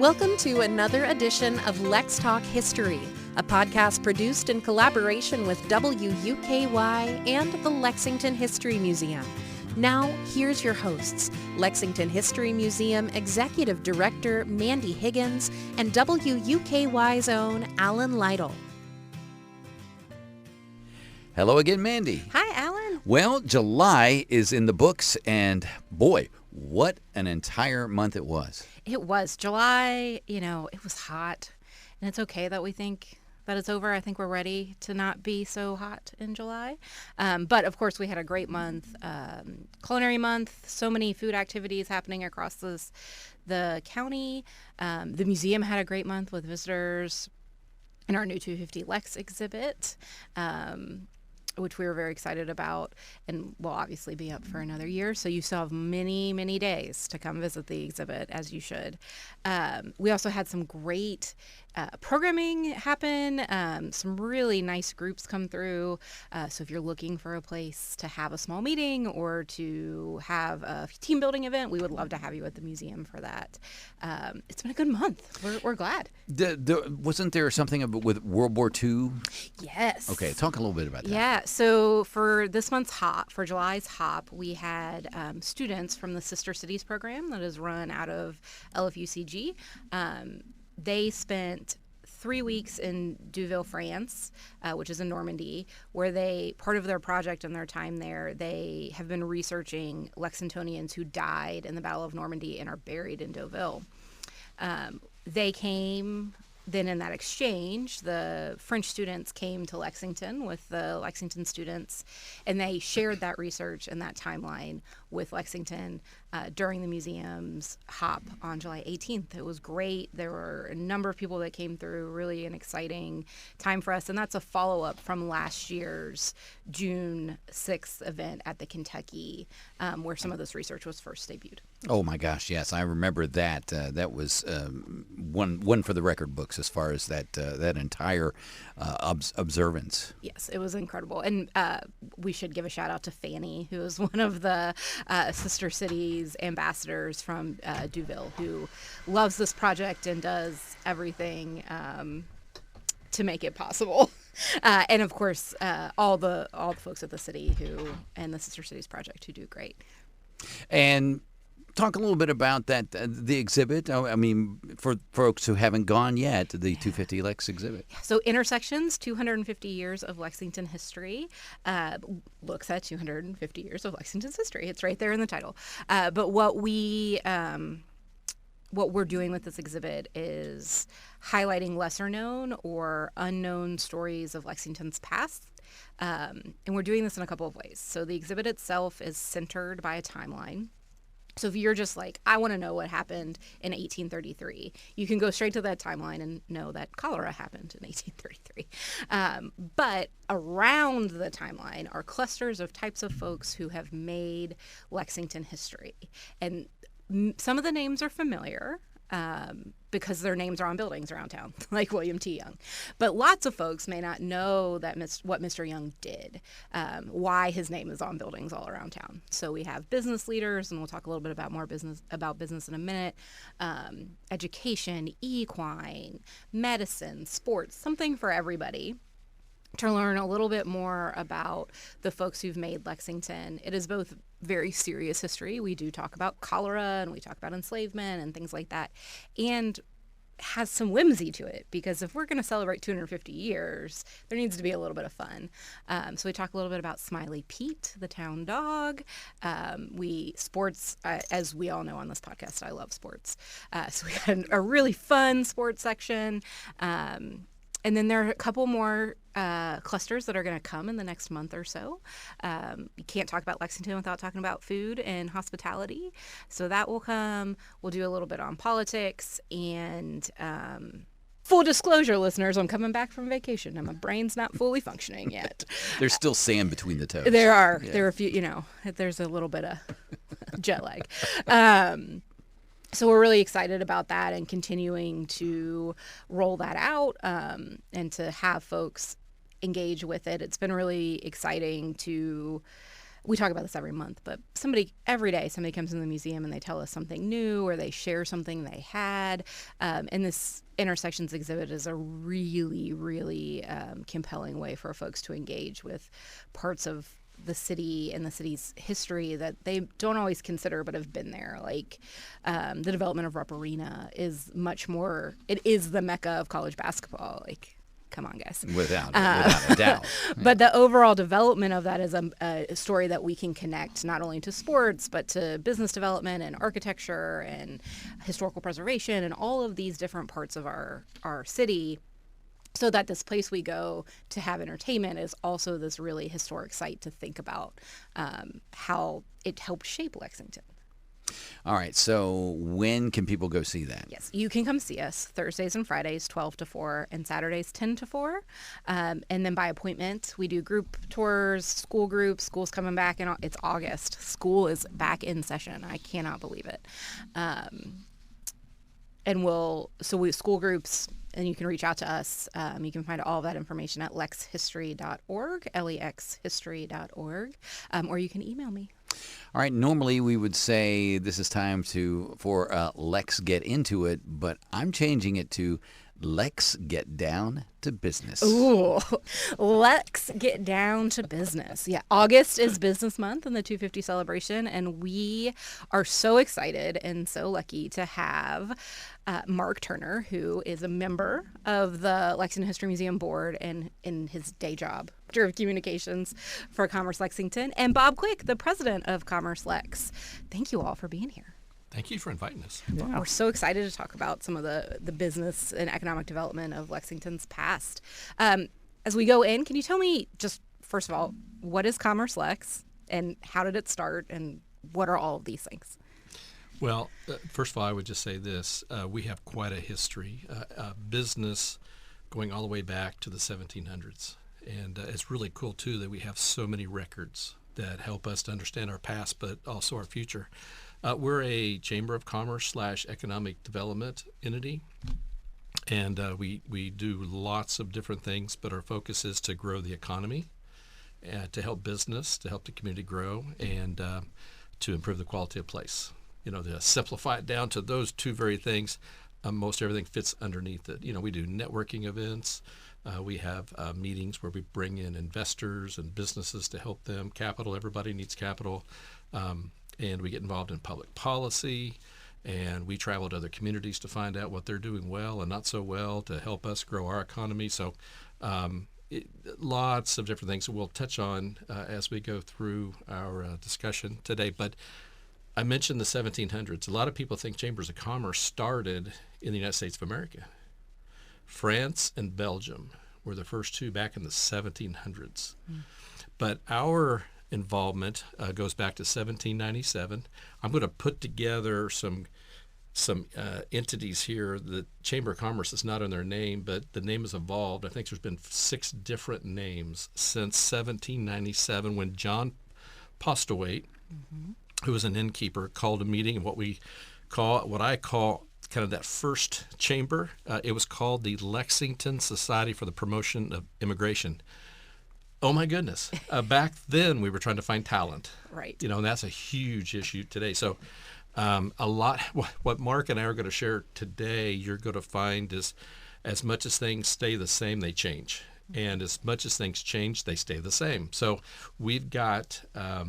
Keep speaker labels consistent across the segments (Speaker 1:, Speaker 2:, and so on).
Speaker 1: Welcome to another edition of Lex Talk History, a podcast produced in collaboration with WUKY and the Lexington History Museum. Now, here's your hosts, Lexington History Museum Executive Director Mandy Higgins and WUKY's own Alan Lytle.
Speaker 2: Hello again, Mandy.
Speaker 1: Hi, Alan.
Speaker 2: Well, July is in the books, and boy, what an entire month it was.
Speaker 1: It was. July, it was hot, and it's okay that we think that it's over. I think we're ready to not be so hot in July. But, of course, we had a great month, culinary month, so many food activities happening across the county. The museum had a great month with visitors in our new 250 Lex exhibit, which we were very excited about and will obviously be up for another year. So you still have many, many days to come visit the exhibit, as you should. We also had some great programming happen, some really nice groups come through. So if you're looking for a place to have a small meeting or to have a team building event, we would love to have you at the museum for that. It's been a good month. We're glad.
Speaker 2: Wasn't there something with World War II?
Speaker 1: Yes.
Speaker 2: Okay, talk a little bit about that.
Speaker 1: Yeah, so for this month's HOP, for July's HOP, we had students from the Sister Cities program that is run out of LFUCG. They spent 3 weeks in Deauville, France, which is in Normandy, where part of their project and their time there, they have been researching Lexingtonians who died in the Battle of Normandy and are buried in Deauville. They came. Then in that exchange, the French students came to Lexington with the Lexington students, and they shared that research and that timeline with Lexington during the museum's HOP on July 18th. It was great. There were a number of people that came through, really an exciting time for us, and that's a follow-up from last year's June 6th event at the Kentucky, where some of this research was first debuted.
Speaker 2: Oh my gosh, yes, I remember that. That was one for the record books as far as that entire observance.
Speaker 1: Yes, it was incredible, and we should give a shout out to Fanny, who is one of the Sister Cities ambassadors from Deauville, who loves this project and does everything to make it possible. And of course, all the folks at the city and the Sister Cities project who do great.
Speaker 2: And talk a little bit about that, the exhibit. I mean, for folks who haven't gone yet, the 250 Lex exhibit.
Speaker 1: So Intersections, 250 Years of Lexington History, looks at 250 years of Lexington's history. It's right there in the title. But what we're doing with this exhibit is highlighting lesser known or unknown stories of Lexington's past. And we're doing this in a couple of ways. So the exhibit itself is centered by a timeline. So if you're just like, I want to know what happened in 1833, you can go straight to that timeline and know that cholera happened in 1833. But around the timeline are clusters of types of folks who have made Lexington history. And some of the names are familiar because their names are on buildings around town, like William T. Young. But lots of folks may not know that what Mr. Young did, why his name is on buildings all around town. So we have business leaders, and we'll talk a little bit about business in a minute, education, equine, medicine, sports, something for everybody, to learn a little bit more about the folks who've made Lexington. It is both very serious history. We do talk about cholera and we talk about enslavement and things like that, and has some whimsy to it, because if we're going to celebrate 250 years, there needs to be a little bit of fun. So we talk a little bit about Smiley Pete, the town dog. Sports, as we all know on this podcast, I love sports. So we had a really fun sports section. And then there are a couple more clusters that are going to come in the next month or so. You can't talk about Lexington without talking about food and hospitality. So that will come. We'll do a little bit on politics. And full disclosure, listeners, I'm coming back from vacation and my brain's not fully functioning yet.
Speaker 2: There's still sand between the toes.
Speaker 1: There are.
Speaker 2: Yeah.
Speaker 1: There are a few, there's a little bit of jet lag. So we're really excited about that and continuing to roll that out and to have folks engage with it. It's been really exciting to we talk about this every month, but every day somebody comes in the museum and they tell us something new or they share something they had. And this Intersections exhibit is a really, really compelling way for folks to engage with parts of the city and the city's history that they don't always consider but have been there. Like the development of Rupp Arena is much more, it is the mecca of college basketball. Like, come on, guys.
Speaker 2: Without a doubt.
Speaker 1: But the overall development of that is a story that we can connect not only to sports, but to business development and architecture and historical preservation and all of these different parts of our city, so that this place we go to have entertainment is also this really historic site to think about how it helped shape Lexington.
Speaker 2: All right. So when can people go see that?
Speaker 1: Yes, you can come see us Thursdays and Fridays, 12 to 4, and Saturdays, 10 to 4. And then by appointment, we do group tours, school groups. School's coming back, and it's August. School is back in session. I cannot believe it. School groups, and you can reach out to us. You can find all of that information at lexhistory.org, lexhistory.org, or you can email me.
Speaker 2: All right. Normally we would say this is time for Lex Get Into It, but I'm changing it to Lex Get Down to Business.
Speaker 1: Ooh, let's get down to business. Yeah, August is Business Month and the 250 celebration, and we are so excited and so lucky to have Mark Turner, who is a member of the Lexington History Museum Board and in his day job, Director of Communications for Commerce Lexington, and Bob Quick, the president of Commerce Lex. Thank you all for being here.
Speaker 3: Thank you for inviting us.
Speaker 1: Yeah. We're so excited to talk about some of the business and economic development of Lexington's past. As we go in, can you tell me just, first of all, what is Commerce Lex and how did it start and what are all of these things?
Speaker 3: Well, first of all, I would just say this. We have quite a history, business going all the way back to the 1700s. And it's really cool, too, that we have so many records that help us to understand our past, but also our future. We're a Chamber of Commerce / economic development entity, and we do lots of different things, but our focus is to grow the economy, to help business, to help the community grow, and to improve the quality of place. You know, to simplify it down to those two very things, most everything fits underneath it. You know, we do networking events. We have meetings where we bring in investors and businesses to help them. Capital, everybody needs capital. And we get involved in public policy, and we travel to other communities to find out what they're doing well and not so well to help us grow our economy. So lots of different things that we'll touch on as we go through our discussion today. But I mentioned the 1700s. A lot of people think chambers of commerce started in the United States of America. France and Belgium were the first two back in the 1700s. But our involvement goes back to 1797. I'm going to put together some entities here. The Chamber of Commerce is not in their name, but the name has evolved. I think there's been 6 different names since 1797 when John Postlewaite, who was an innkeeper, called a meeting of what I call kind of that first chamber. It was called the Lexington Society for the Promotion of Immigration. Oh my goodness. Back then we were trying to find talent.
Speaker 1: Right.
Speaker 3: You know, and that's a huge issue today. So a lot, what Mark and I are going to share today, you're going to find is as much as things stay the same, they change. And as much as things change, they stay the same. So we've got a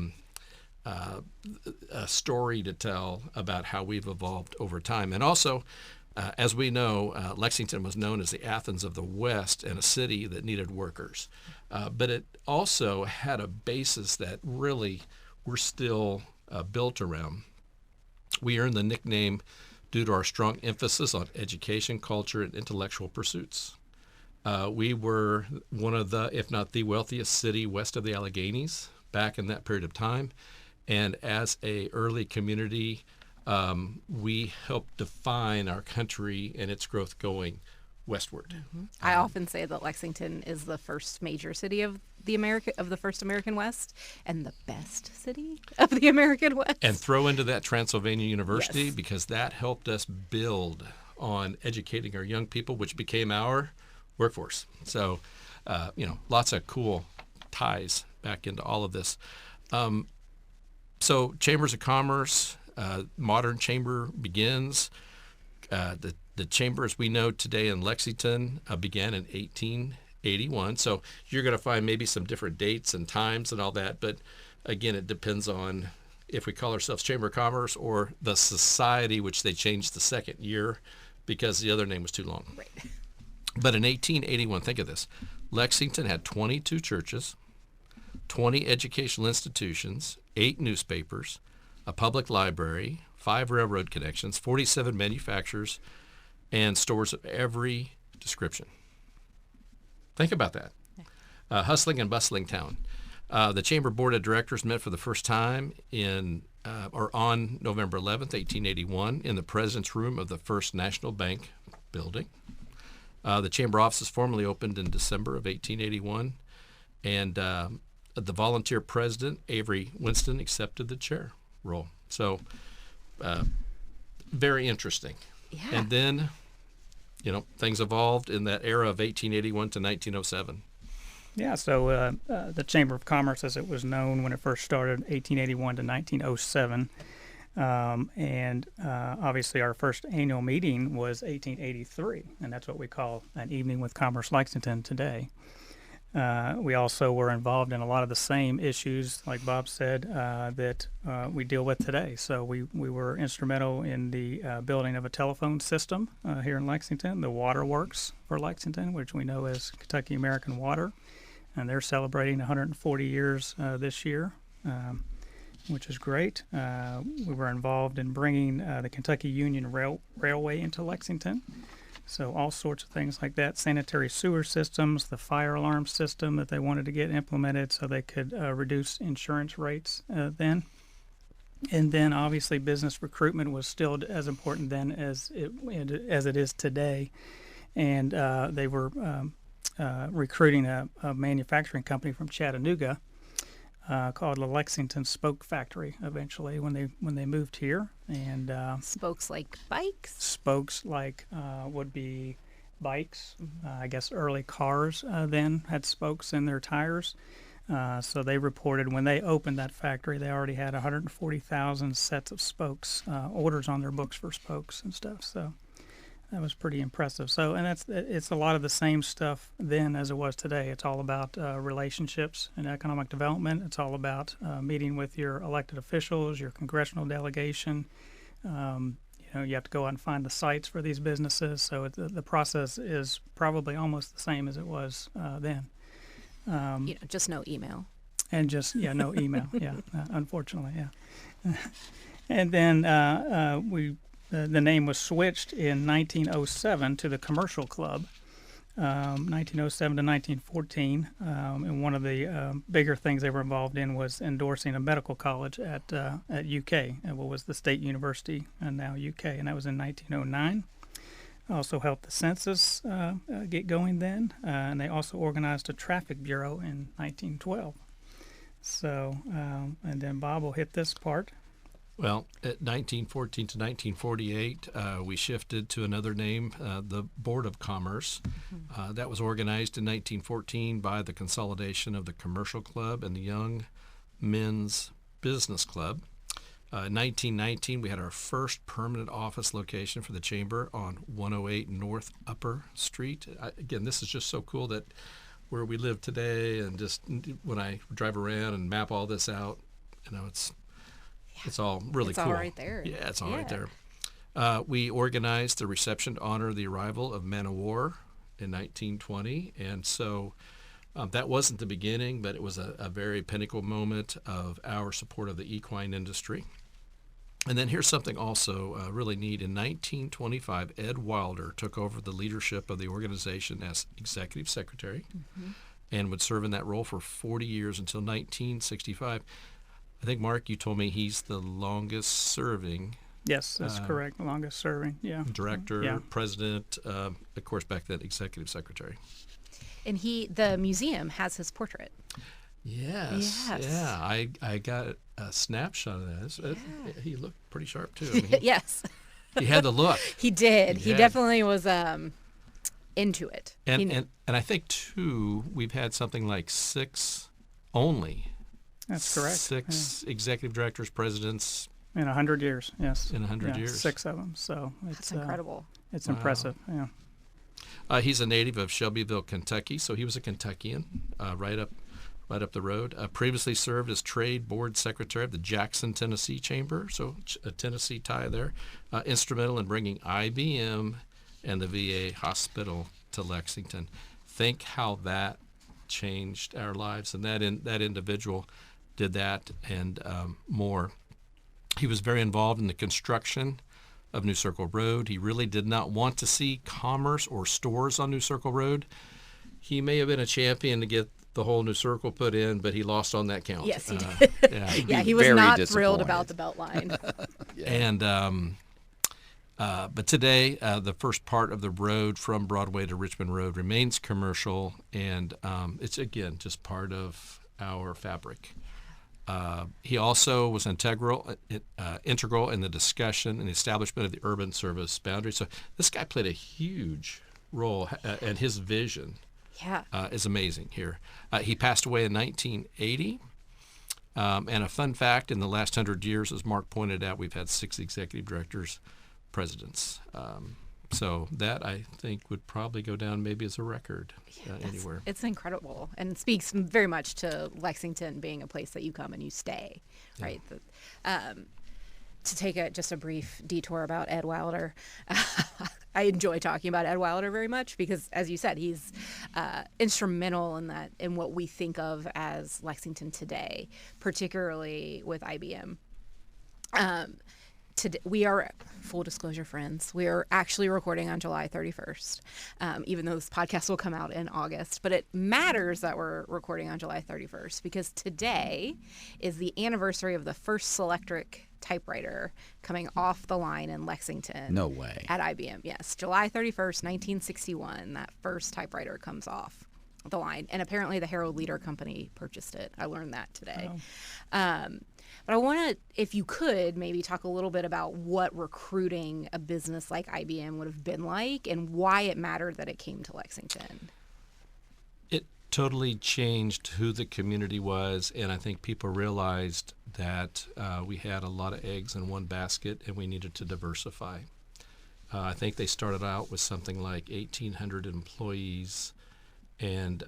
Speaker 3: story to tell about how we've evolved over time. And also, as we know, Lexington was known as the Athens of the West and a city that needed workers. But it also had a basis that really we're still built around. We earned the nickname due to our strong emphasis on education, culture, and intellectual pursuits. We were one of the, if not the wealthiest city west of the Alleghenies back in that period of time. And as a early community, we helped define our country and its growth going westward.
Speaker 1: I often say that Lexington is the first major city of the first American West and the best city of the American West.
Speaker 3: And throw into that Transylvania University,
Speaker 1: Yes.
Speaker 3: because that helped us build on educating our young people, which became our workforce. So, lots of cool ties back into all of this. So chambers of commerce, modern chamber begins. The chamber as we know today in Lexington began in 1881. So you're going to find maybe some different dates and times and all that. But again, it depends on if we call ourselves Chamber of Commerce or the society, which they changed the second year because the other name was too long.
Speaker 1: Right.
Speaker 3: But in 1881, think of this, Lexington had 22 churches, 20 educational institutions, 8 newspapers, a public library, 5 railroad connections, 47 manufacturers, and stores of every description. Think about that. Hustling and bustling town. The Chamber Board of Directors met for the first time on November 11th, 1881, in the President's Room of the First National Bank building. The Chamber offices formally opened in December of 1881, and the volunteer president, Avery Winston, accepted the chair role. So, very interesting.
Speaker 1: Yeah.
Speaker 3: And then, things evolved in that era of 1881 to 1907.
Speaker 4: Yeah, so the Chamber of Commerce, as it was known when it first started, 1881 to 1907. And obviously our first annual meeting was 1883, and that's what we call an evening with Commerce Lexington today. We also were involved in a lot of the same issues, like Bob said, that we deal with today. So we were instrumental in the building of a telephone system here in Lexington, the waterworks for Lexington, which we know as Kentucky American Water. And they're celebrating 140 years this year, which is great. We were involved in bringing the Kentucky Union Railway into Lexington. So all sorts of things like that, sanitary sewer systems, the fire alarm system that they wanted to get implemented so they could reduce insurance rates then. And then obviously business recruitment was still as important then as it is today. And they were recruiting a manufacturing company from Chattanooga called the Lexington Spoke Factory eventually when they moved here. And
Speaker 1: Spokes like bikes?
Speaker 4: Spokes like would be bikes. I guess early cars then had spokes in their tires. So they reported when they opened that factory, they already had 140,000 sets of spokes, orders on their books for spokes and stuff. So that was pretty impressive. So, and it's a lot of the same stuff then as it was today. It's all about relationships and economic development. It's all about meeting with your elected officials, your congressional delegation. You have to go out and find the sites for these businesses. So the process is probably almost the same as it was then.
Speaker 1: Just no email.
Speaker 4: And just, no email. Unfortunately, yeah. And then the name was switched in 1907 to the Commercial Club, 1907 to 1914. And one of the bigger things they were involved in was endorsing a medical college at UK, what was the State University, and now UK, and that was in 1909. Also helped the census get going then, and they also organized a traffic bureau in 1912. So, and then Bob will hit this part.
Speaker 3: Well, at 1914 to 1948, we shifted to another name, the Board of Commerce. That was organized in 1914 by the consolidation of the Commercial Club and the Young Men's Business Club. In 1919, we had our first permanent office location for the Chamber on 108 North Upper Street. Again, this is just so cool that where we live today, and just when I drive around and map all this out, it's all really cool.
Speaker 1: It's all right there.
Speaker 3: Yeah, it's all right there. We organized the reception to honor the arrival of men of war in 1920, and so that wasn't the beginning, but it was a very pinnacle moment of our support of the equine industry. And then here's something also really neat. In 1925, Ed Wilder took over the leadership of the organization as executive secretary and would serve in that role for 40 years until 1965. I think, Mark, you told me he's the longest serving.
Speaker 4: Yes, that's correct. Longest serving,
Speaker 3: director, president, of course, back then, executive secretary.
Speaker 1: And the museum has his portrait.
Speaker 3: Yes. Yeah, I got a snapshot of that. He looked pretty sharp, too. I mean,
Speaker 1: Yes.
Speaker 3: He had the look.
Speaker 1: He did. He definitely was into it.
Speaker 3: And I think, too, we've had something like 6 only
Speaker 4: That's correct.
Speaker 3: 6 executive directors, presidents
Speaker 4: In 100 years, yes.
Speaker 3: in 100 years.
Speaker 4: 6 of them. So
Speaker 1: That's incredible.
Speaker 4: It's impressive. Yeah.
Speaker 3: He's a native of Shelbyville, Kentucky, so he was a Kentuckian, right up the road. Previously served as trade board secretary of the Jackson, Tennessee Chamber, so a Tennessee tie there. Instrumental in bringing IBM and the VA hospital to Lexington. Think how that changed our lives, and that individual did that and more. He was very involved in the construction of New Circle Road. He really did not want to see commerce or stores on New Circle Road. He may have been a champion to get the whole New Circle put in, but he lost on that count.
Speaker 1: Yes, he did. Yeah, he was
Speaker 2: very
Speaker 1: not
Speaker 2: disappointed.
Speaker 1: thrilled about the Beltline.
Speaker 3: And but today, the first part of the road from Broadway to Richmond Road remains commercial, and it's again just part of our fabric. He also was integral in the discussion and the establishment of the urban service boundary. So this guy played a huge role, and his vision is amazing here. He passed away in 1980. And a fun fact, in the last 100 years, as Mark pointed out, we've had 6 executive directors, presidents. So that, I think, would probably go down maybe as a record anywhere.
Speaker 1: It's incredible and speaks very much to Lexington being a place that you come and you stay, right? To take just a brief detour about Ed Wilder, I enjoy talking about Ed Wilder very much because, as you said, he's instrumental in what we think of as Lexington today, particularly with IBM. Today, we are, full disclosure, friends, we are actually recording on July 31st, even though this podcast will come out in August. But it matters that we're recording on July 31st because today is the anniversary of the first Selectric typewriter coming off the line in Lexington.
Speaker 2: No way.
Speaker 1: At IBM, yes. July 31st, 1961, that first typewriter comes off the line. And apparently the Herald Leader Company purchased it. I learned that today. Oh. But I want to, if you could, maybe talk a little bit about what recruiting a business like IBM would have been like and why it mattered that it came to Lexington.
Speaker 3: It totally changed who the community was, and I think people realized that we had a lot of eggs in one basket and we needed to diversify. I think they started out with something like 1,800 employees, and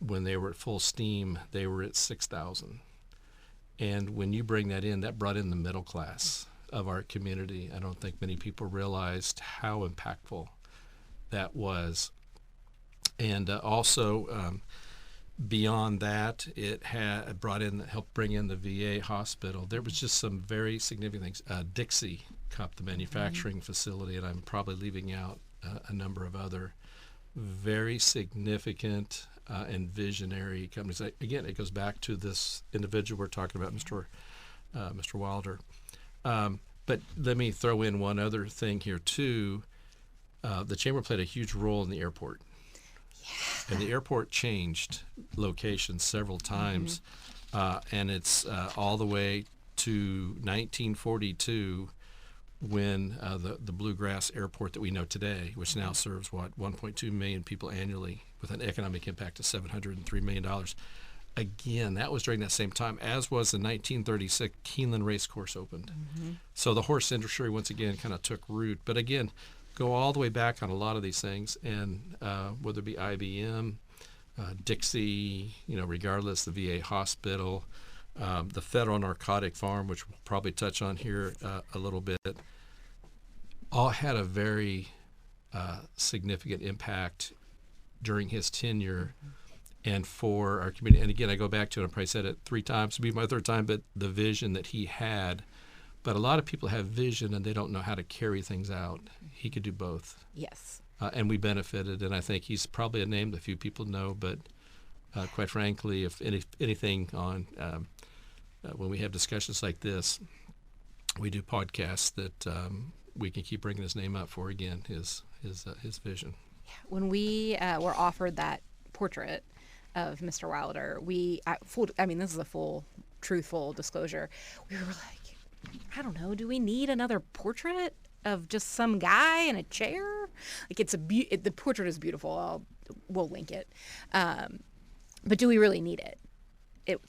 Speaker 3: when they were at full steam, they were at 6,000. And when you bring that in, that brought in the middle class of our community. I don't think many people realized how impactful that was. And also, beyond that, it had helped bring in the VA hospital. There was just some very significant things. Dixie Cup, the manufacturing facility, and I'm probably leaving out a number of other very significant and visionary companies. Again, it goes back to this individual we're talking about, Mr. Wilder. But let me throw in one other thing here too. The chamber played a huge role in the airport. Yeah. And the airport changed locations several times, and it's all the way to 1942 when the Bluegrass Airport that we know today, which now serves, 1.2 million people annually with an economic impact of $703 million. Again, that was during that same time, as was the 1936 Keeneland Racecourse opened. Mm-hmm. So the horse industry, once again, kind of took root. But again, go all the way back on a lot of these things, and whether it be IBM, Dixie, regardless, the VA hospital, the Federal Narcotic Farm, which we'll probably touch on here a little bit, all had a very significant impact during his tenure and for our community. And again, I go back to it, I probably said it 3 times, it'll be my 3rd time, but the vision that he had. But a lot of people have vision and they don't know how to carry things out. He could do both.
Speaker 1: Yes.
Speaker 3: And we benefited, and I think he's probably a name that few people know, but quite frankly, if anything on when we have discussions like this, we do podcasts that we can keep bringing his name up for, again, his vision.
Speaker 1: Yeah. When we were offered that portrait of Mr. Wilder, this is a full, truthful disclosure. We were like, I don't know, do we need another portrait of just some guy in a chair? Like, the portrait is beautiful. We'll link it. But do we really need it?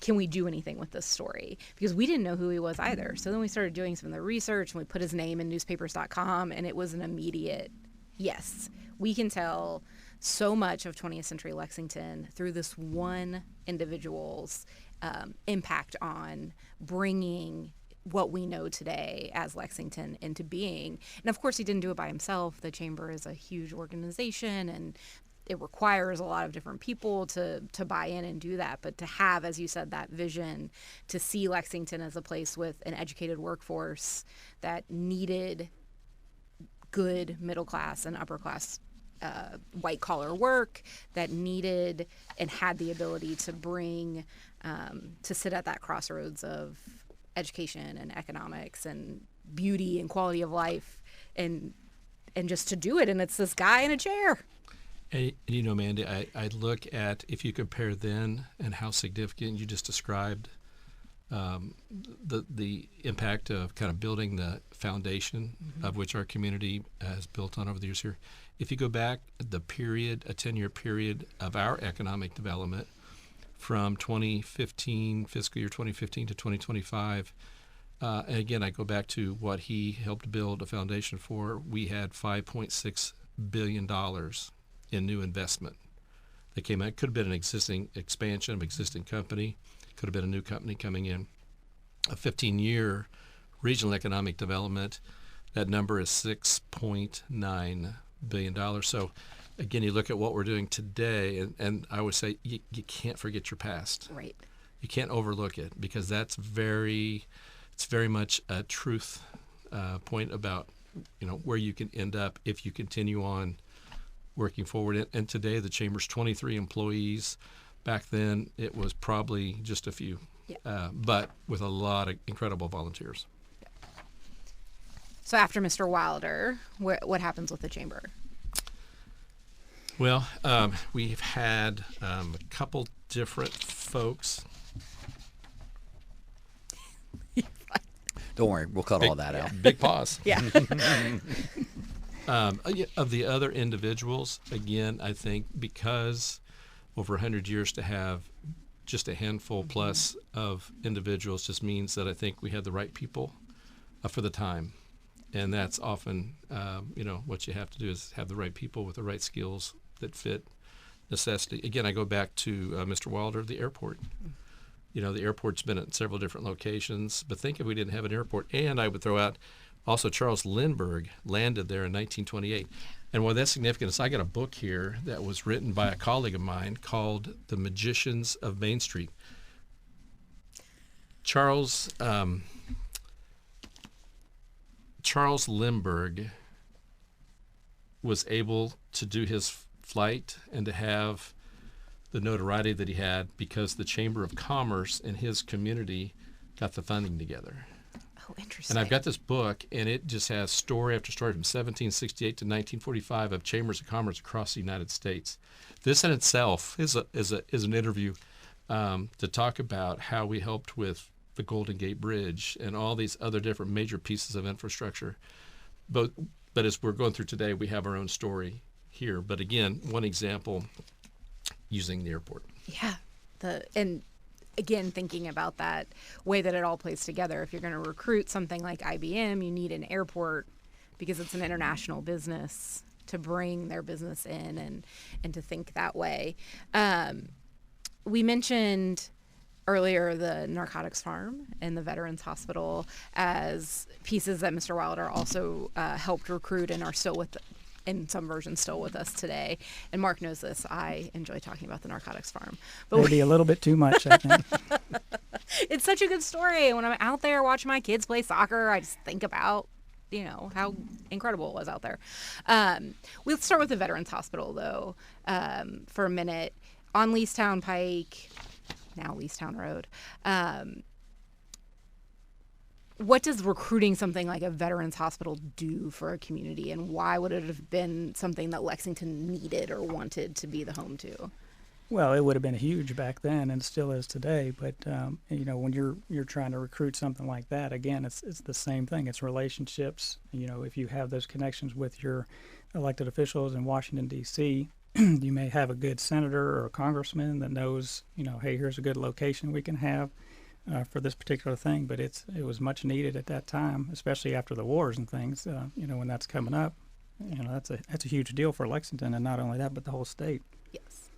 Speaker 1: can we do anything with this story? Because we didn't know who he was either. So then we started doing some of the research, and we put his name in newspapers.com, and it was an immediate yes. We can tell so much of 20th century Lexington through this one individual's impact on bringing what we know today as Lexington into being. And of course, he didn't do it by himself. The Chamber is a huge organization, and it requires a lot of different people to buy in and do that. But to have, as you said, that vision, to see Lexington as a place with an educated workforce that needed good middle class and upper class white collar work, that needed and had the ability to bring, to sit at that crossroads of education and economics and beauty and quality of life, and just to do it. And it's this guy in a chair.
Speaker 3: And you know, Mandy, I look at, if you compare then and how significant you just described the impact of kind of building the foundation of which our community has built on over the years here. If you go back the period, a 10-year period of our economic development from 2015, fiscal year 2015 to 2025, and again, I go back to what he helped build a foundation for. We had $5.6 billion in new investment that came out. It could have been an existing expansion of existing company. Could have been a new company coming in. A 15-year regional economic development, that number is $6.9 billion. So again, you look at what we're doing today, and I would say you can't forget your past.
Speaker 1: Right.
Speaker 3: You can't overlook it, because it's very much a truth point about, you know, where you can end up if you continue on working forward. And today the Chamber's 23 employees. Back then it was probably just a few, but with a lot of incredible volunteers.
Speaker 1: So after Mr. Wilder, what happens with the Chamber?
Speaker 3: Well, we've had a couple different folks.
Speaker 2: Don't worry, we'll cut all that out.
Speaker 3: Big pause.
Speaker 1: Yeah.
Speaker 3: Of the other individuals, again, I think because over 100 years to have just a handful plus of individuals just means that I think we had the right people for the time. And that's often, what you have to do is have the right people with the right skills that fit necessity. Again, I go back to Mr. Wilder, the airport. You know, the airport's been at several different locations, but think if we didn't have an airport. And I would throw out also Charles Lindbergh landed there in 1928. And why that's significant is I got a book here that was written by a colleague of mine called The Magicians of Main Street. Charles Lindbergh was able to do his flight and to have the notoriety that he had because the Chamber of Commerce in his community got the funding together.
Speaker 1: Oh, interesting.
Speaker 3: And I've got this book, and it just has story after story from 1768 to 1945 of chambers of commerce across the United States. This in itself is an interview to talk about how we helped with the Golden Gate Bridge and all these other different major pieces of infrastructure. But as we're going through today, we have our own story here. But again, one example using the airport.
Speaker 1: Yeah. And again, thinking about that way that it all plays together. If you're going to recruit something like IBM, you need an airport because it's an international business to bring their business in and to think that way. We mentioned earlier the narcotics farm and the Veterans Hospital as pieces that Mr. Wilder also helped recruit and are still with, in some versions, still with us today. And Mark knows this. I enjoy talking about the narcotics farm. But
Speaker 4: Maybe a little bit too much, I think.
Speaker 1: It's such a good story. When I'm out there watching my kids play soccer, I just think about, how incredible it was out there. We'll start with the Veterans Hospital, though, for a minute. On Leestown Pike, now Leestown Road. What does recruiting something like a Veterans Hospital do for a community, and why would it have been something that Lexington needed or wanted to be the home to?
Speaker 4: Well, it would have been huge back then, and still is today. But when you're trying to recruit something like that, again, it's the same thing. It's relationships. If you have those connections with your elected officials in Washington D.C., you may have a good senator or a congressman that knows, hey, here's a good location we can have for this particular thing. But it was much needed at that time, especially after the wars and things. When that's coming up, that's a huge deal for Lexington, and not only that, but the whole state.
Speaker 1: Yes.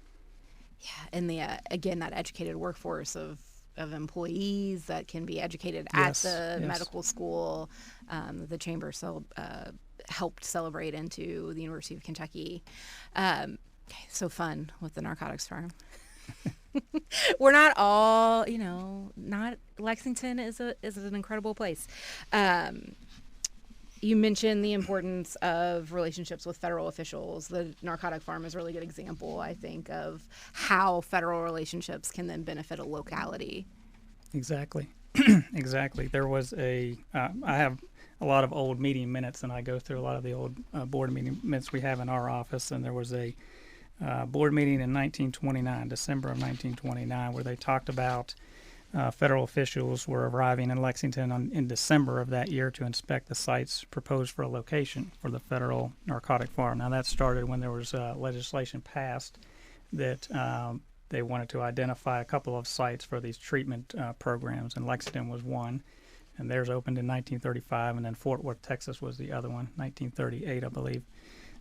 Speaker 1: Yeah, and the again, that educated workforce of employees that can be educated at the medical school. The chamber helped celebrate into the University of Kentucky. So fun with the narcotics farm. We're not all, not Lexington is an incredible place. You mentioned the importance of relationships with federal officials. The narcotic farm is a really good example, I think, of how federal relationships can then benefit a locality.
Speaker 4: Exactly. Exactly. There was I have a lot of old meeting minutes, and I go through a lot of the old board meeting minutes we have in our office, and there was a board meeting in 1929, December of 1929, where they talked about federal officials were arriving in Lexington in December of that year to inspect the sites proposed for a location for the federal narcotic farm. Now, that started when there was legislation passed that they wanted to identify a couple of sites for these treatment programs, and Lexington was one. And theirs opened in 1935, and then Fort Worth, Texas was the other one, 1938, I believe.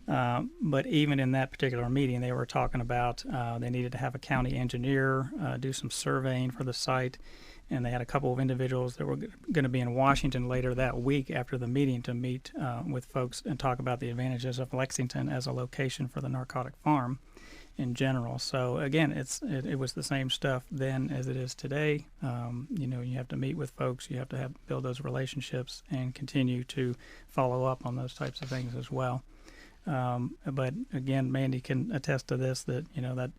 Speaker 4: But even in that particular meeting, they were talking about they needed to have a county engineer do some surveying for the site, and they had a couple of individuals that were going to be in Washington later that week after the meeting to meet with folks and talk about the advantages of Lexington as a location for the narcotic farm in general. So again, it was the same stuff then as it is today. You have to meet with folks, you have to build those relationships and continue to follow up on those types of things as well. But again, Mandy can attest to this, that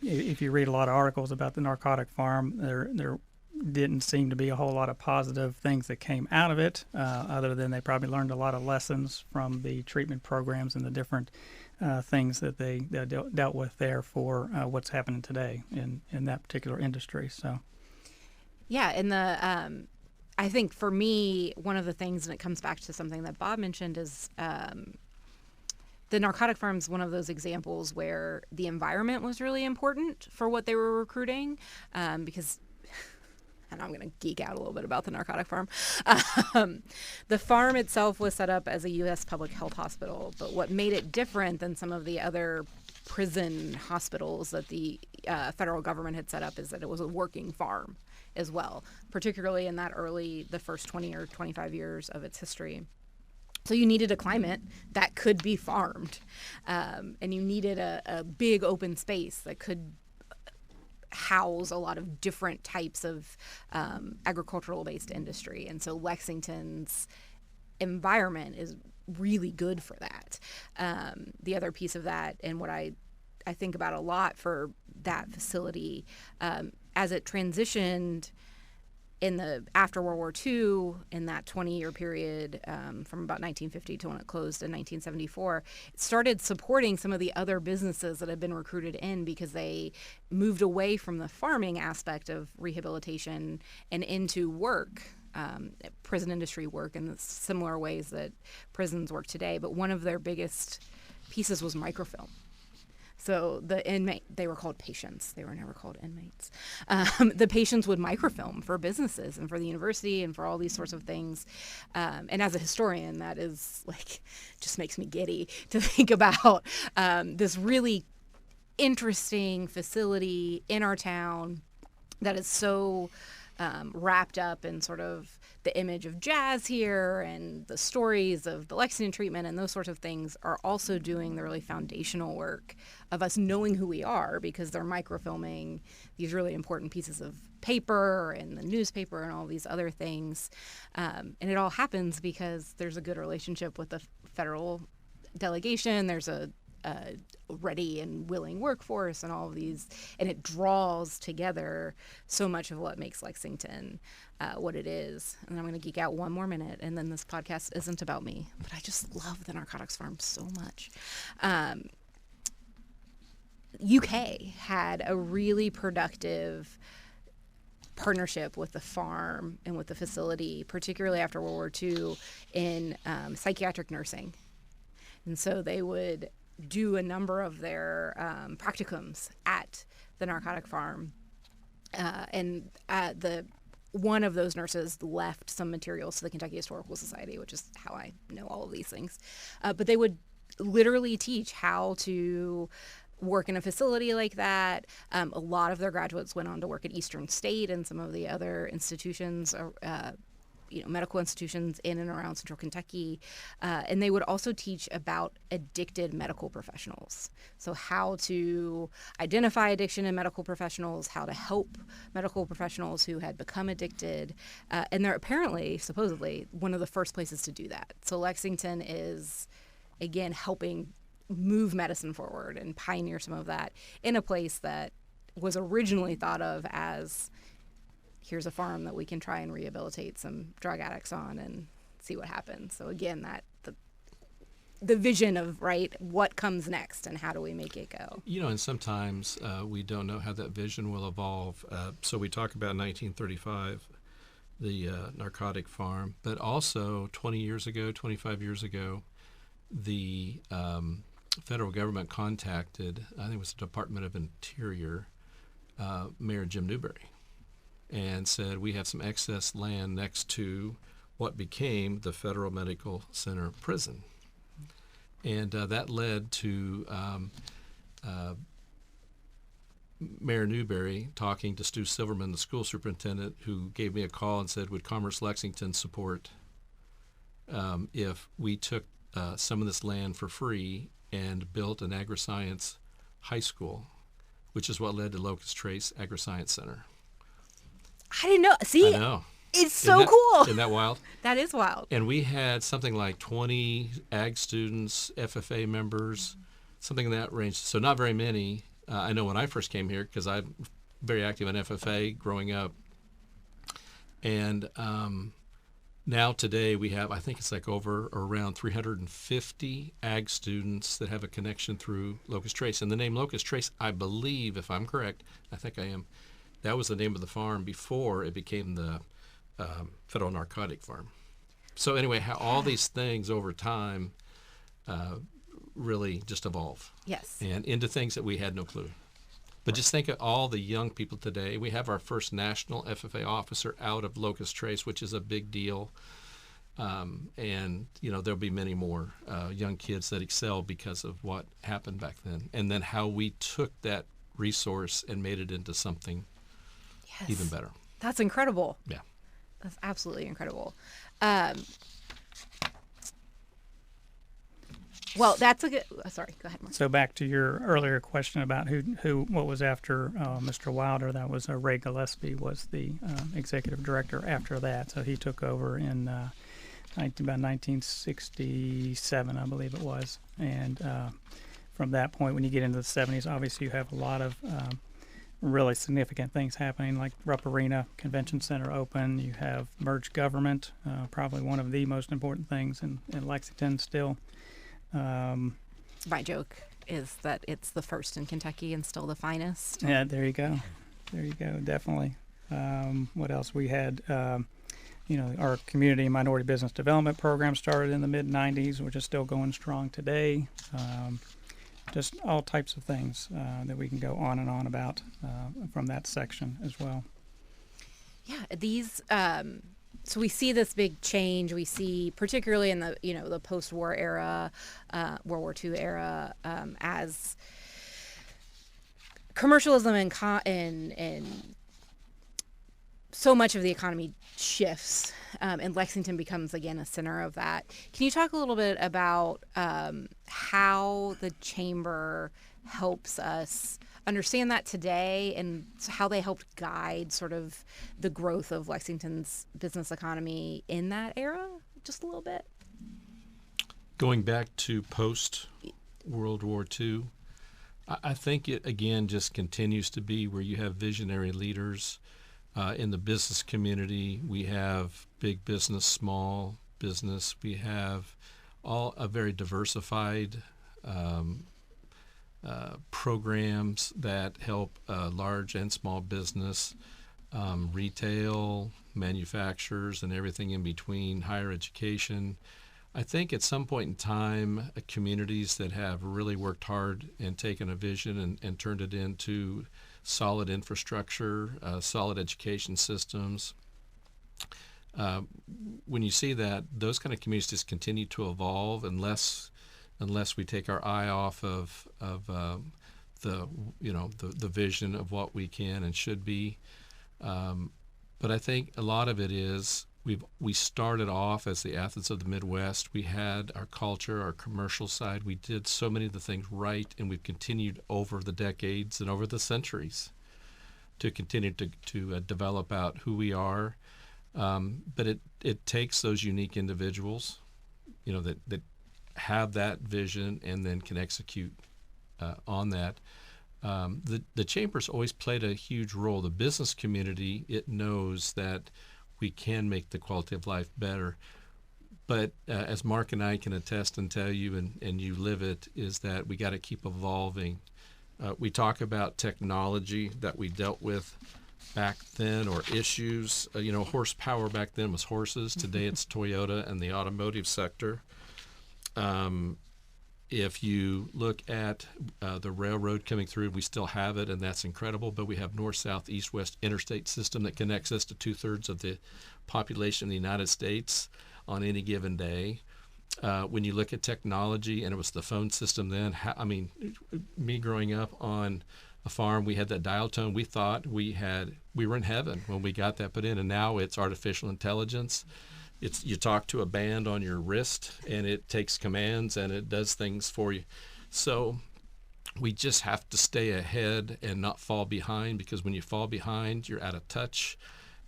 Speaker 4: if you read a lot of articles about the narcotic farm, there didn't seem to be a whole lot of positive things that came out of it, other than they probably learned a lot of lessons from the treatment programs and the different things that they dealt with there for what's happening today in that particular industry. So,
Speaker 1: yeah, and I think for me, one of the things, and it comes back to something that Bob mentioned, is the narcotic farm is one of those examples where the environment was really important for what they were recruiting, because, and I'm going to geek out a little bit about the narcotic farm. The farm itself was set up as a U.S. public health hospital, but what made it different than some of the other prison hospitals that the federal government had set up is that it was a working farm as well, particularly in the first 20 or 25 years of its history. So you needed a climate that could be farmed, and you needed a big open space that could house a lot of different types of agricultural-based industry. And so Lexington's environment is really good for that. The other piece of that, and what I think about a lot for that facility, as it transitioned after World War II, in that 20-year period from about 1950 to when it closed in 1974, it started supporting some of the other businesses that had been recruited in, because they moved away from the farming aspect of rehabilitation and into work, prison industry work, in the similar ways that prisons work today. But one of their biggest pieces was microfilm. So the they were called patients. They were never called inmates. The patients would microfilm for businesses and for the university and for all these sorts of things. And as a historian, that is just makes me giddy to think about this really interesting facility in our town that is so wrapped up in sort of the image of jazz here, and the stories of the Lexington treatment and those sorts of things are also doing the really foundational work of us knowing who we are, because they're microfilming these really important pieces of paper and the newspaper and all these other things. And it all happens because there's a good relationship with the federal delegation. There's a ready and willing workforce and all of these, and it draws together so much of what makes Lexington what it is. And I'm going to geek out one more minute, and then this podcast isn't about me, but I just love the narcotics farm so much. UK had a really productive partnership with the farm and with the facility, particularly after World War II, in psychiatric nursing. And so they would do a number of their practicums at the narcotic farm. And one of those nurses left some materials to the Kentucky Historical Society, which is how I know all of these things. But they would literally teach how to work in a facility like that. A lot of their graduates went on to work at Eastern State and some of the other institutions, medical institutions in and around central Kentucky. And they would also teach about addicted medical professionals. So how to identify addiction in medical professionals, how to help medical professionals who had become addicted. And they're apparently, supposedly, one of the first places to do that. So Lexington is, again, helping move medicine forward and pioneer some of that in a place that was originally thought of as, here's a farm that we can try and rehabilitate some drug addicts on and see what happens. So again, that the vision of, right, what comes next and how do we make it go?
Speaker 3: And sometimes we don't know how that vision will evolve. So we talk about 1935, the narcotic farm, but also 20 years ago, 25 years ago, the federal government contacted, I think it was the Department of Interior, Mayor Jim Newberry, and said, we have some excess land next to what became the Federal Medical Center prison. And that led to Mayor Newberry talking to Stu Silverman, the school superintendent, who gave me a call and said, would Commerce Lexington support if we took some of this land for free and built an agri-science high school, which is what led to Locust Trace Agri-Science Center.
Speaker 1: I didn't know. See,
Speaker 3: I know.
Speaker 1: It's so cool.
Speaker 3: Isn't that wild?
Speaker 1: That is wild.
Speaker 3: And we had something like 20 ag students, FFA members, something in that range. So not very many. I know when I first came here, because I'm very active in FFA growing up. And now today we have, I think it's like over or around 350 ag students that have a connection through Locust Trace. And the name Locust Trace, I believe, if I'm correct, I think I am, that was the name of the farm before it became the Federal Narcotic Farm. So anyway, how all these things over time really just evolve.
Speaker 1: Yes.
Speaker 3: And into things that we had no clue. But just think of all the young people today. We have our first national FFA officer out of Locust Trace, which is a big deal. And, there'll be many more young kids that excel because of what happened back then. And then how we took that resource and made it into something even better.
Speaker 1: That's incredible.
Speaker 3: Yeah.
Speaker 1: That's absolutely incredible. Well, that's a good. Sorry, go ahead, Mark.
Speaker 4: So back to your earlier question about what was after Mr. Wilder, that was Ray Gillespie was the executive director after that. So he took over in about 1967, I believe it was. And from that point, when you get into the 70s, obviously you have a lot of really significant things happening, like Rupp Arena Convention Center open. You have merged government, probably one of the most important things in Lexington still.
Speaker 1: My joke is that it's the first in Kentucky and still the finest.
Speaker 4: Yeah, there you go. Definitely. What else? We had, our community and minority business development program started in the mid-'90s, which is still going strong today. Just all types of things that we can go on and on about from that section as well.
Speaker 1: Yeah, these. So we see this big change. We see, particularly in the the post-war era, World War II era, as commercialism and so much of the economy shifts, and Lexington becomes again a center of that. Can you talk a little bit about how the chamber helps us understand that today, and how they helped guide sort of the growth of Lexington's business economy in that era, just a little bit?
Speaker 3: Going back to post-World War II, I think it, again, just continues to be where you have visionary leaders in the business community. We have big business, small business. We have all a very diversified programs that help large and small business, retail, manufacturers, and everything in between, higher education. I think at some point in time, communities that have really worked hard and taken a vision and turned it into solid infrastructure, solid education systems, when you see that, those kind of communities just continue to evolve unless we take our eye off of the vision of what we can and should be. But I think a lot of it is we started off as the Athens of the Midwest. We had our culture, our commercial side. We did so many of the things right, and we've continued over the decades and over the centuries to continue to develop out who we are. But it takes those unique individuals, that have that vision and then can execute on that. The Chamber's always played a huge role. The business community, it knows that we can make the quality of life better. But as Mark and I can attest and tell you, and you live it, is that we got to keep evolving. We talk about technology that we dealt with back then, or issues. Horsepower back then was horses. Today it's Toyota and the automotive sector. If you look at the railroad coming through, we still have it, and that's incredible, but we have north, south, east, west interstate system that connects us to 2/3 of the population of the United States on any given day. When you look at technology, and it was the phone system then, me growing up on a farm, we had that dial tone. We thought we were in heaven when we got that put in, and now it's artificial intelligence. You talk to a band on your wrist, and it takes commands and it does things for you. So we just have to stay ahead and not fall behind, because when you fall behind, you're out of touch,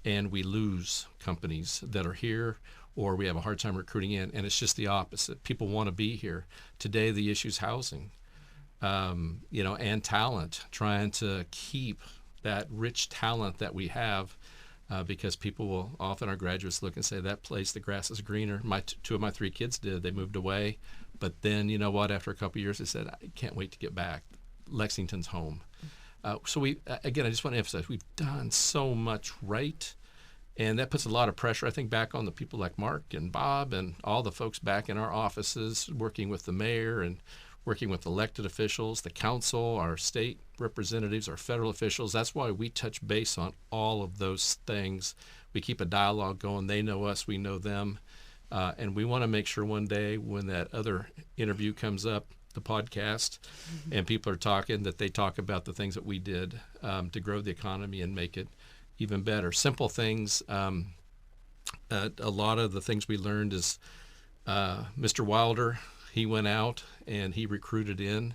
Speaker 3: and we lose companies that are here, or we have a hard time recruiting in. And it's just the opposite. People want to be here. Today, the issue is housing, and talent, trying to keep that rich talent that we have. Because people will often, our graduates look and say, that place, the grass is greener. Two of my 3 kids did. They moved away. But then, you know what, after a couple of years, they said, I can't wait to get back. Lexington's home. So I just want to emphasize, we've done so much right. And that puts a lot of pressure, I think, back on the people like Mark and Bob and all the folks back in our offices, working with the mayor and working with elected officials, the council, our state representatives, our federal officials. That's why we touch base on all of those things. We keep a dialogue going. They know us, we know them. And we want to make sure one day when that other interview comes up, the podcast, and people are talking, that they talk about the things that we did to grow the economy and make it even better. Simple things. A lot of the things we learned is Mr. Wilder, he went out and he recruited in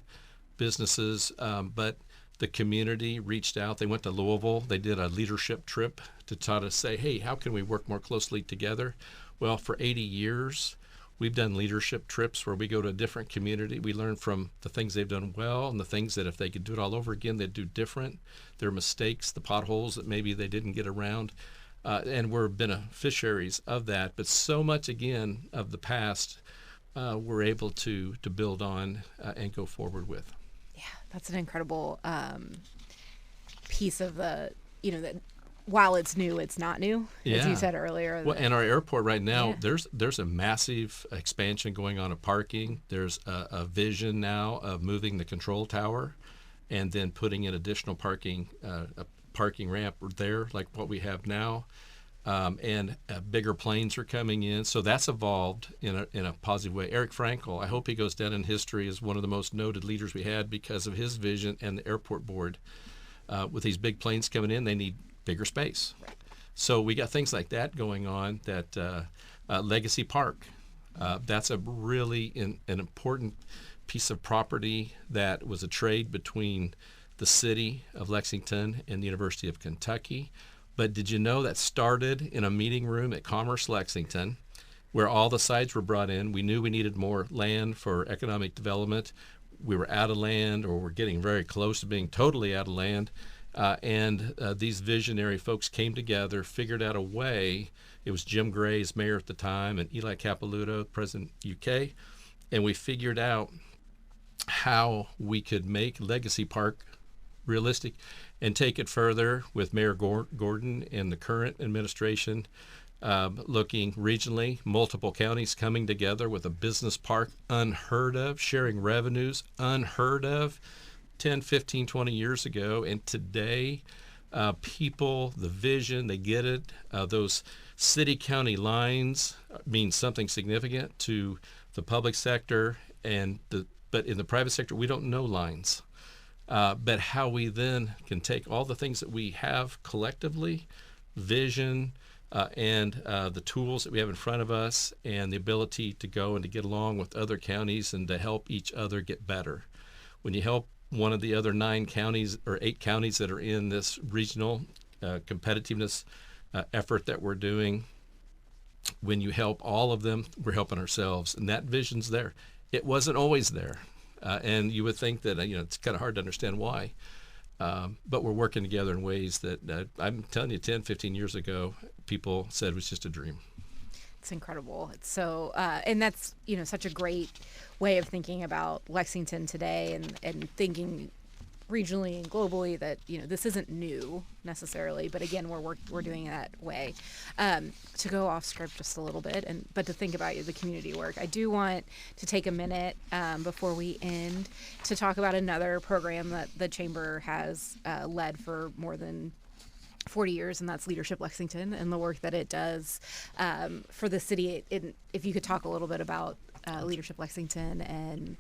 Speaker 3: businesses, but the community reached out. They went to Louisville. They did a leadership trip to try to say, hey, how can we work more closely together? Well, for 80 years, we've done leadership trips where we go to a different community. We learn from the things they've done well and the things that if they could do it all over again, they'd do different. Their mistakes, the potholes that maybe they didn't get around. And we're beneficiaries of that. But so much, again, of the past, we're able to build on and go forward with.
Speaker 1: Yeah, that's an incredible piece of that while it's new, it's not new, as you said earlier.
Speaker 3: Well, and our airport right now, there's a massive expansion going on of parking. There's a vision now of moving the control tower and then putting in additional parking, a parking ramp there like what we have now. And bigger planes are coming in. So that's evolved in a positive way. Eric Frankel, I hope he goes down in history as one of the most noted leaders we had because of his vision and the airport board. With these big planes coming in, they need bigger space. Right. So we got things like that going on. That Legacy Park, that's a really an important piece of property that was a trade between the city of Lexington and the University of Kentucky. But did you know that started in a meeting room at Commerce Lexington where all the sides were brought in? We knew we needed more land for economic development. We were out of land, or we're getting very close to being totally out of land. And these visionary folks came together, figured out a way. It was Jim Gray as mayor at the time and Eli Capilouto, president UK. And we figured out how we could make Legacy Park realistic and take it further with Mayor Gordon and the current administration. looking regionally, multiple counties coming together with a business park unheard of, sharing revenues unheard of 10, 15, 20 years ago. And today, people, the vision, they get it. Those city-county lines mean something significant to the public sector, but in the private sector, we don't know lines. But how we then can take all the things that we have collectively, vision, and the tools that we have in front of us, and the ability to go and to get along with other counties and to help each other get better. When you help one of the other 9 counties or 8 counties that are in this regional competitiveness effort that we're doing, when you help all of them, we're helping ourselves, and that vision's there. It wasn't always there, and you would think that it's kind of hard to understand why. But we're working together in ways that I'm telling you, 10, 15 years ago, people said it was just a dream.
Speaker 1: It's incredible. It's so, and that's, such a great way of thinking about Lexington today and thinking regionally and globally that, this isn't new necessarily, but again, we're doing it that way. To go off script just a little bit, but to think about the community work, I do want to take a minute before we end to talk about another program that the Chamber has led for more than 40 years, and that's Leadership Lexington and the work that it does for the city. If you could talk a little bit about Leadership Lexington and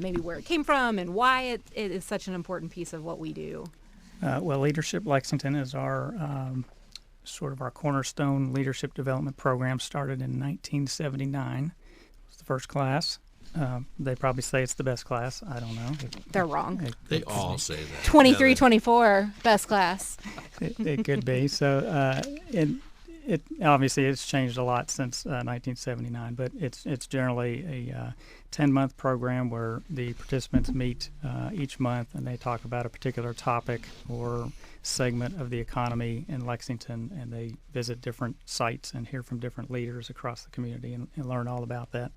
Speaker 1: maybe where it came from and why it is such an important piece of what we do.
Speaker 4: Well, Leadership Lexington is our sort of our cornerstone leadership development program. Started in 1979. It was the first class. They probably say it's the best class. I don't know.
Speaker 1: They're wrong.
Speaker 3: They all say that.
Speaker 1: 23, 24, best class.
Speaker 4: It could be. So it obviously it's changed a lot since 1979, but it's generally a 10-month program where the participants meet each month and they talk about a particular topic or segment of the economy in Lexington, and they visit different sites and hear from different leaders across the community and learn all about that.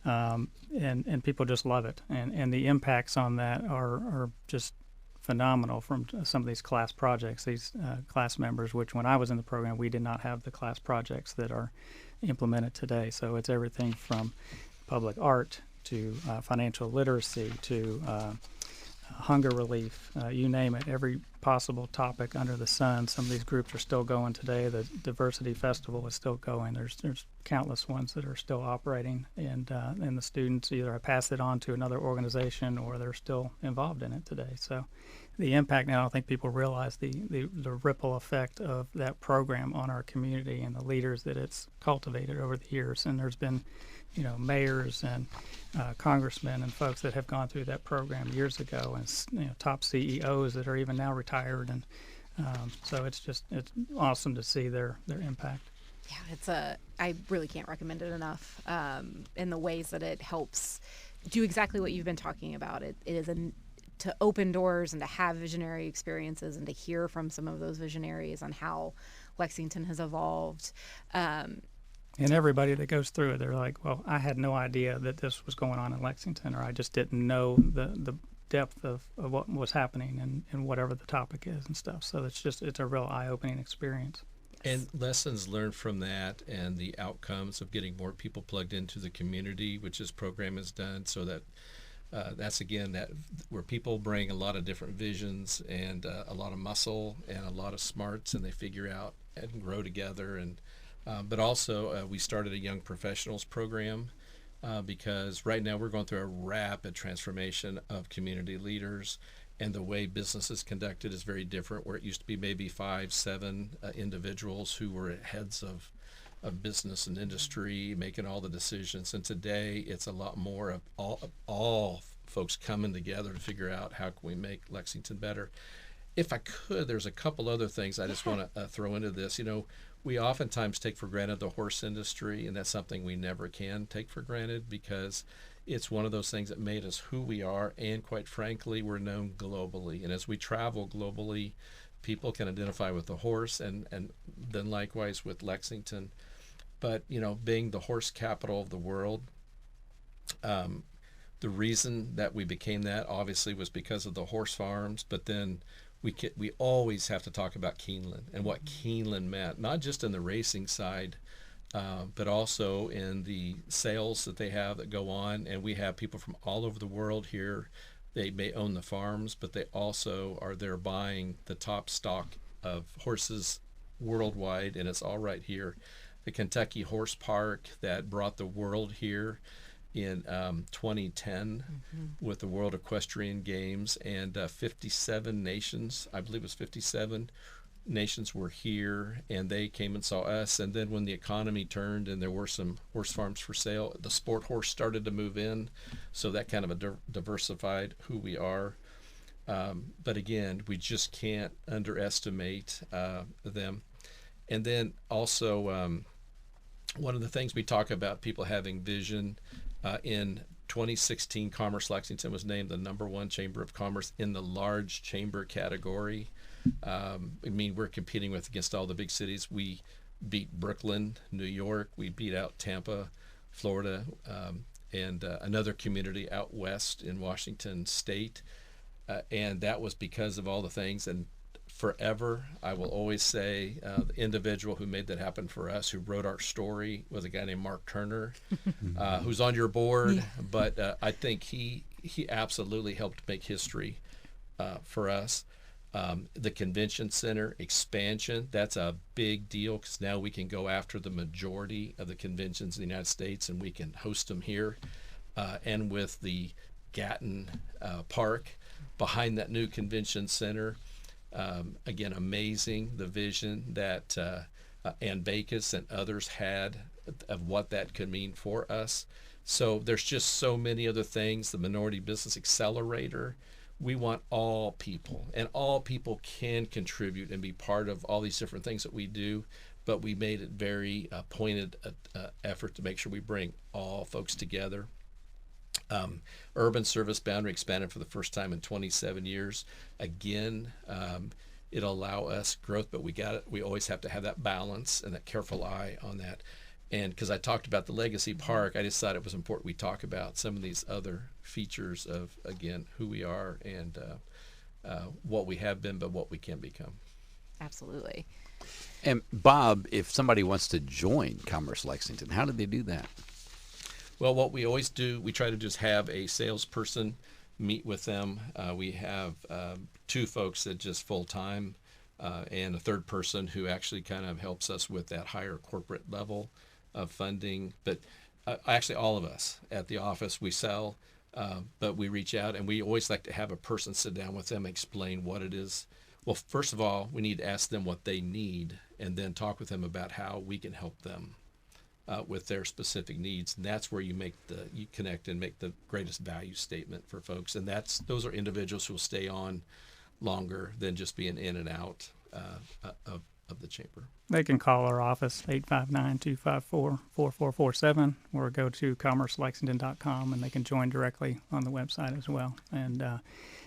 Speaker 4: And people just love it, and the impacts on that are just phenomenal from some of these class projects, these class members, which when I was in the program, we did not have the class projects that are implemented today. So it's everything from public art to financial literacy to hunger relief, you name it, every possible topic under the sun. Some of these groups are still going today. The Diversity Festival is still going. There's countless ones that are still operating, and the students either pass it on to another organization or they're still involved in it today. So the impact, now I don't think people realize the ripple effect of that program on our community and the leaders that it's cultivated over the years. And there's been mayors and congressmen and folks that have gone through that program years ago, and top CEOs that are even now retired, and so it's awesome to see their impact.
Speaker 1: Yeah, I really can't recommend it enough. In the ways that it helps do exactly what you've been talking about. It is to open doors and to have visionary experiences and to hear from some of those visionaries on how Lexington has evolved.
Speaker 4: And everybody that goes through it, they're like, well, I had no idea that this was going on in Lexington, or I just didn't know the depth of what was happening and whatever the topic is and stuff. So it's a real eye-opening experience.
Speaker 3: And lessons learned from that and the outcomes of getting more people plugged into the community, which this program has done, so that that's, again, that where people bring a lot of different visions and a lot of muscle and a lot of smarts, and they figure out and grow together. And but also, we started a young professionals program because right now we're going through a rapid transformation of community leaders, and the way business is conducted is very different, where it used to be maybe 5, 7 individuals who were heads of business and industry making all the decisions. And today it's a lot more of all folks coming together to figure out how can we make Lexington better. If I could, there's a couple other things I just want to throw into this. We oftentimes take for granted the horse industry, and that's something we never can take for granted, because it's one of those things that made us who we are, and quite frankly, we're known globally. And as we travel globally, people can identify with the horse, and then likewise with Lexington. But, being the horse capital of the world, the reason that we became that obviously was because of the horse farms, but then we always have to talk about Keeneland and what Keeneland meant, not just in the racing side, but also in the sales that they have that go on. And we have people from all over the world here. They may own the farms, but they also are there buying the top stock of horses worldwide, and it's all right here. The Kentucky Horse Park that brought the world here in 2010 with the World Equestrian Games, and 57 nations, I believe it was 57 nations were here, and they came and saw us. And then when the economy turned and there were some horse farms for sale, the sport horse started to move in, so that kind of diversified who we are. But again, we just can't underestimate them. And then also one of the things we talk about, people having vision. In 2016, Commerce Lexington was named the #1 Chamber of Commerce in the large chamber category. I mean, we're competing against all the big cities. We beat Brooklyn, New York. We beat out Tampa, Florida, and another community out west in Washington State. And that was because of all the things. And forever, I will always say the individual who made that happen for us, who wrote our story, was a guy named Mark Turner, who's on your board. Yeah. But I think he absolutely helped make history for us. The convention center expansion, that's a big deal, because now we can go after the majority of the conventions in the United States, and we can host them here. And with the Gatton Park behind that new convention center, again, amazing the vision that Ann Bacus and others had of what that could mean for us. So there's just so many other things. The Minority Business Accelerator, we want all people, and all people can contribute and be part of all these different things that we do, but we made it very pointed effort to make sure we bring all folks together. Urban service boundary expanded for the first time in 27 years. Again, it'll allow us growth, but we always have to have that balance and that careful eye on that. And because I talked about the Legacy Park, I just thought it was important we talk about some of these other features of, again, who we are and what we have been, but what we can become.
Speaker 1: Absolutely.
Speaker 2: And Bob, if somebody wants to join Commerce Lexington, how do they do that?
Speaker 3: Well, what we always do, we try to just have a salesperson meet with them. We have 2 folks that just full-time and a third person who actually kind of helps us with that higher corporate level of funding. But actually all of us at the office, we sell, but we reach out, and we always like to have a person sit down with them, explain what it is. Well, first of all, we need to ask them what they need, and then talk with them about how we can help them with their specific needs. And that's where you connect and make the greatest value statement for folks. And those are individuals who will stay on longer than just being in and out of the chamber.
Speaker 4: They can call our office, 859-254-4447, or go to commercelexington.com, and they can join directly on the website as well. And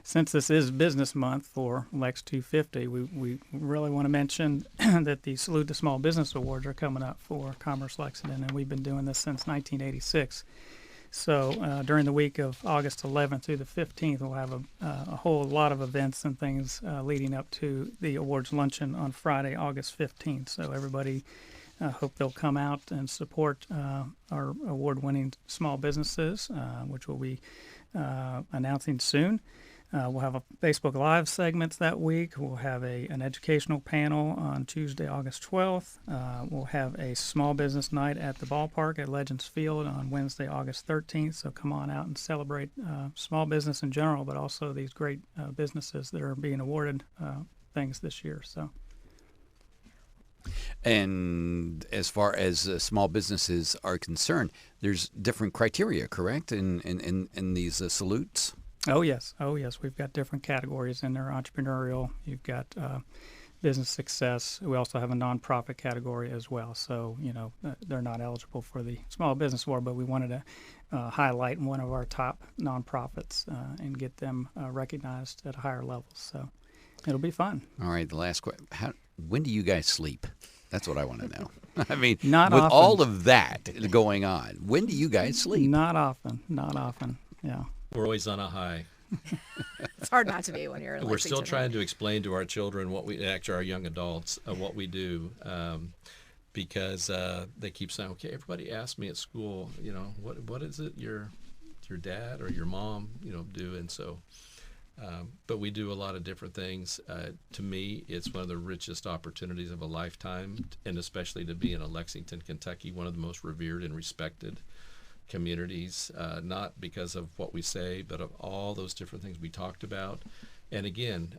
Speaker 4: since this is Business Month for Lex 250, we really want to mention that the Salute to Small Business Awards are coming up for Commerce Lexington, and we've been doing this since 1986. So during the week of August 11th through the 15th, we'll have a whole lot of events and things leading up to the awards luncheon on Friday, August 15th. So everybody, hope they'll come out and support our award-winning small businesses, which we'll be announcing soon. We'll have a Facebook Live segments that week. We'll have an educational panel on Tuesday, August 12th. We'll have a small business night at the ballpark at Legends Field on Wednesday, August 13th. So come on out and celebrate small business in general, but also these great businesses that are being awarded things this year. So.
Speaker 2: And as far as small businesses are concerned, there's different criteria, correct, in these salutes?
Speaker 4: Oh, yes. We've got different categories in there. Entrepreneurial, you've got business success. We also have a nonprofit category as well. So, they're not eligible for the Small Business Award, but we wanted to highlight one of our top nonprofits and get them recognized at a higher level. So it'll be fun.
Speaker 2: All right, the last question. When do you guys sleep? That's what I want to know. I mean,
Speaker 4: not
Speaker 2: with
Speaker 4: often.
Speaker 2: all of that going on, when do you guys sleep?
Speaker 4: Not often. Yeah.
Speaker 3: We're always on a high.
Speaker 1: It's hard not to be when you're in
Speaker 3: We're still
Speaker 1: Lexington.
Speaker 3: trying to explain to our children actually our young adults, what we do, because they keep saying, okay, everybody asks me at school, what is it your dad or your mom, do? And so, but we do a lot of different things. To me, it's one of the richest opportunities of a lifetime, and especially to be in Lexington, Kentucky, one of the most revered and respected communities, not because of what we say, but of all those different things we talked about. And again,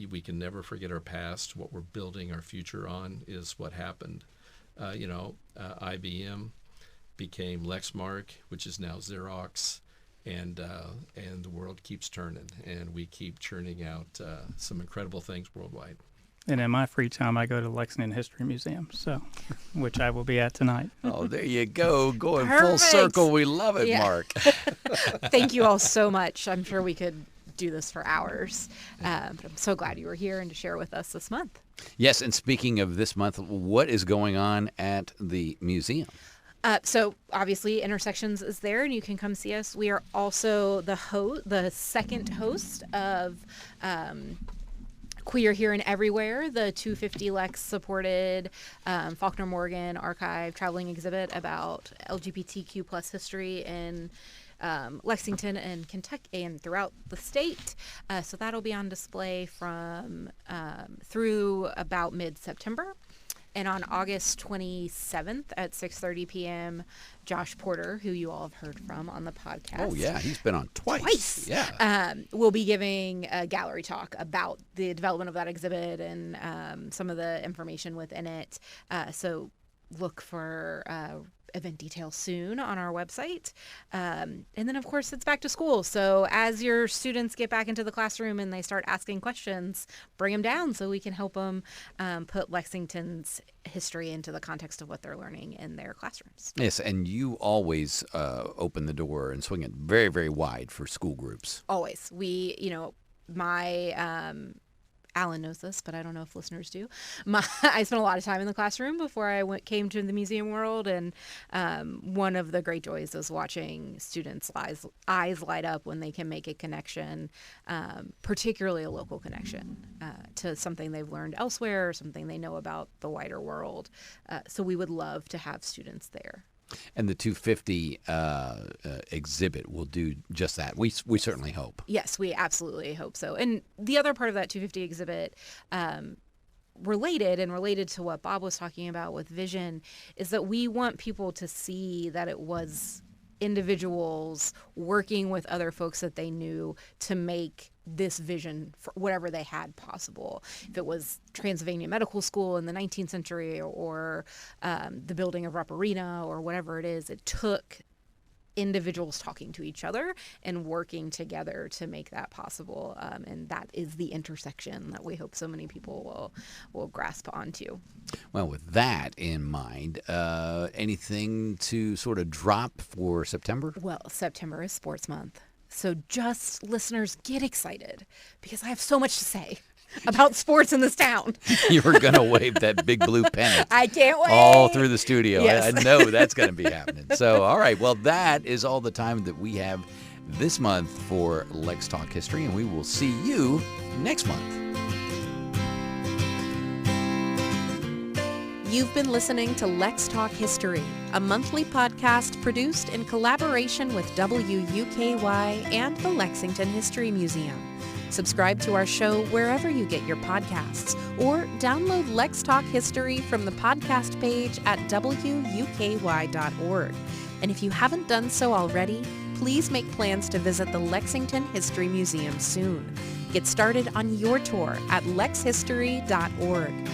Speaker 3: we can never forget our past. What we're building our future on is what happened. IBM became Lexmark, which is now Xerox, and the world keeps turning, and we keep churning out some incredible things worldwide.
Speaker 4: And in my free time, I go to Lexington History Museum, which I will be at tonight.
Speaker 2: Oh, there you go. Going full
Speaker 1: Perfect.
Speaker 2: circle. We love it,
Speaker 1: Yeah.
Speaker 2: Mark.
Speaker 1: Thank you all so much. I'm sure we could do this for hours, but I'm so glad you were here and to share with us this month.
Speaker 2: Yes, and speaking of this month, what is going on at the museum?
Speaker 1: So obviously Intersections is there and you can come see us. We are also the second host of Queer Here and Everywhere, the 250 Lex supported Faulkner Morgan archive traveling exhibit about LGBTQ plus history in Lexington and Kentucky and throughout the state. So that'll be on display from through about mid-September. And on August 27th at 6:30 p.m., Josh Porter, who you all have heard from on the podcast.
Speaker 2: Oh, yeah. He's been on twice. Yeah.
Speaker 1: We'll be giving a gallery talk about the development of that exhibit and some of the information within it. So look for event details soon on our website. And then, of course, it's back to school. So as your students get back into the classroom and they start asking questions, bring them down so we can help them put Lexington's history into the context of what they're learning in their classrooms.
Speaker 2: Yes, and you always open the door and swing it very, very wide for school groups.
Speaker 1: Always. We, my Alan knows this, but I don't know if listeners do. I spent a lot of time in the classroom before I came to the museum world, and one of the great joys is watching students' eyes light up when they can make a connection, particularly a local connection to something they've learned elsewhere or something they know about the wider world. So we would love to have students there.
Speaker 2: And the 250 exhibit will do just that. We certainly hope.
Speaker 1: Yes, we absolutely hope so. And the other part of that 250 exhibit, related to what Bob was talking about with vision, is that we want people to see that it was individuals working with other folks that they knew to make this vision for whatever they had possible. If it was Transylvania Medical School in the 19th century or the building of Rupp Arena or whatever it is, it took individuals talking to each other and working together to make that possible. And that is the intersection that we hope so many people will grasp onto.
Speaker 2: Well, with that in mind, anything to sort of drop for September?
Speaker 1: Well, September is Sports Month. So just listeners, get excited because I have so much to say about sports in this town.
Speaker 2: You were going to wave that big blue pennant.
Speaker 1: I can't wait.
Speaker 2: All through the studio.
Speaker 1: Yes.
Speaker 2: I know that's going to be happening. So, all right. Well, that is all the time that we have this month for Lex Talk History, and we will see you next month.
Speaker 5: You've been listening to Lex Talk History, a monthly podcast produced in collaboration with WUKY and the Lexington History Museum. Subscribe to our show wherever you get your podcasts, or download Lex Talk History from the podcast page at WUKY.org. And if you haven't done so already, please make plans to visit the Lexington History Museum soon. Get started on your tour at lexhistory.org.